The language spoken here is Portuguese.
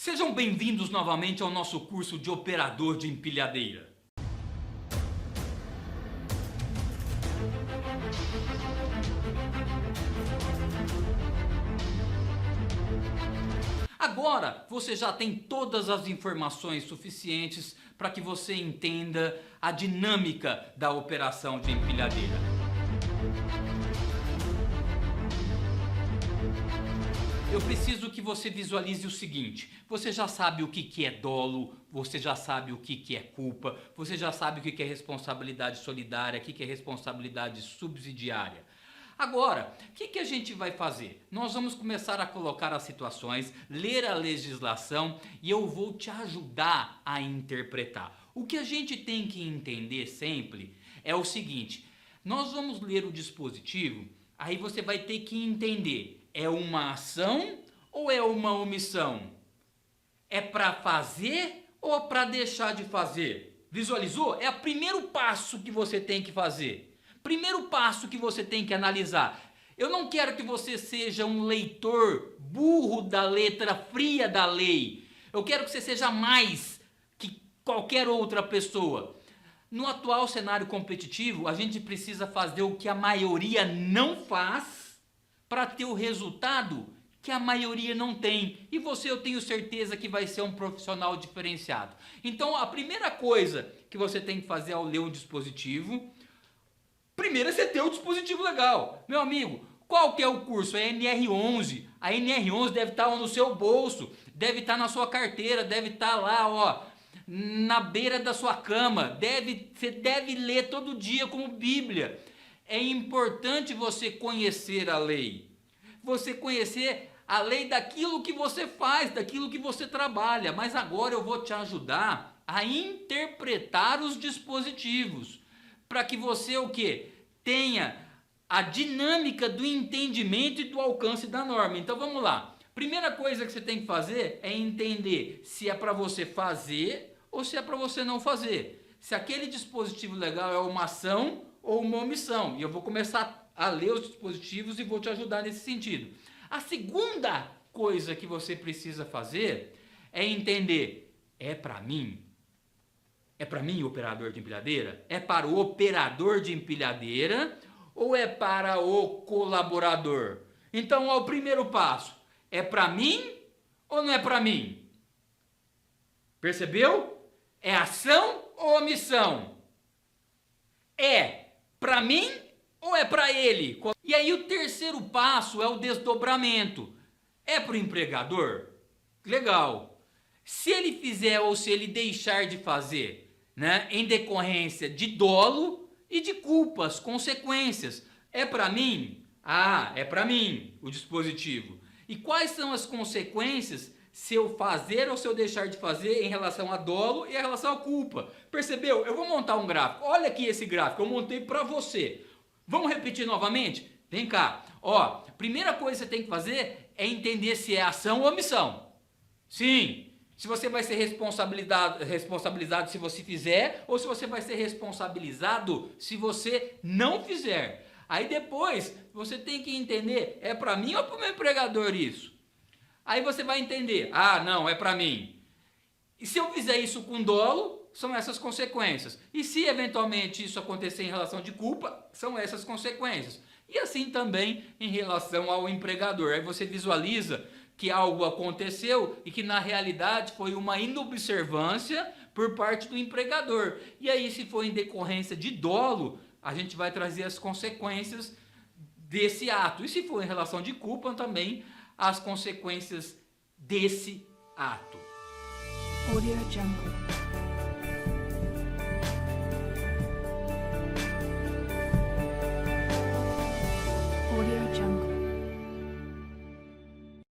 Sejam bem-vindos novamente ao nosso curso de operador de empilhadeira. Agora você já tem todas as informações suficientes para que você entenda a dinâmica da operação de empilhadeira. Eu preciso que você visualize o seguinte: você já sabe o que é dolo, você já sabe o que é culpa, você já sabe o que é responsabilidade solidária, o que é responsabilidade subsidiária. Agora, o que a gente vai fazer? Nós vamos começar a colocar as situações, ler a legislação e eu vou te ajudar a interpretar. O que a gente tem que entender sempre é o seguinte: nós vamos ler o dispositivo, aí você vai ter que entender. É uma ação ou é uma omissão? É para fazer ou para deixar de fazer? Visualizou? É o primeiro passo que você tem que fazer. Primeiro passo que você tem que analisar. Eu não quero que você seja um leitor burro da letra fria da lei. Eu quero que você seja mais que qualquer outra pessoa. No atual cenário competitivo, a gente precisa fazer o que a maioria não faz para ter o resultado que a maioria não tem. E você, eu tenho certeza que vai ser um profissional diferenciado. Então, a primeira coisa que você tem que fazer ao ler um dispositivo, primeiro é você ter o dispositivo legal. Meu amigo, qual que é o curso? É NR11. A NR11 deve estar no seu bolso, deve estar na sua carteira, deve estar lá, ó, na beira da sua cama. Você deve ler todo dia como Bíblia. É importante você conhecer a lei. Você conhecer a lei daquilo que você faz, daquilo que você trabalha. Mas agora eu vou te ajudar a interpretar os dispositivos. Para que você o quê? Tenha a dinâmica do entendimento e do alcance da norma. Então vamos lá. Primeira coisa que você tem que fazer é entender se é para você fazer ou se é para você não fazer. Se aquele dispositivo legal é uma ação ou uma omissão. E eu vou começar a ler os dispositivos e vou te ajudar nesse sentido. A segunda coisa que você precisa fazer é entender: é para mim? É para mim, operador de empilhadeira? É para o operador de empilhadeira ou é para o colaborador? Então, ó, o primeiro passo: é para mim ou não é para mim? Percebeu? É ação ou omissão? É para mim ou é para ele? E aí o terceiro passo é o desdobramento. É para o empregador? Legal. Se ele fizer ou se ele deixar de fazer, né, em decorrência de dolo e de culpas, consequências, é para mim? Ah, é para mim o dispositivo. E quais são as consequências se eu fazer ou se eu deixar de fazer em relação a dolo e em relação à culpa? Percebeu? Eu vou montar um gráfico. Olha aqui esse gráfico, eu montei para você. Vamos repetir novamente? Vem cá. Ó, primeira coisa que você tem que fazer é entender se é ação ou omissão. Sim. Se você vai ser responsabilizado se você fizer ou se você vai ser responsabilizado se você não fizer. Aí depois você tem que entender: é para mim ou para o meu empregador isso? Aí você vai entender: ah, não, é para mim. E se eu fizer isso com dolo, são essas consequências. E se eventualmente isso acontecer em relação de culpa, são essas consequências. E assim também em relação ao empregador. Aí você visualiza que algo aconteceu e que na realidade foi uma inobservância por parte do empregador. E aí, se for em decorrência de dolo, a gente vai trazer as consequências desse ato. E se for em relação de culpa, também as consequências desse ato. Audio Jungle.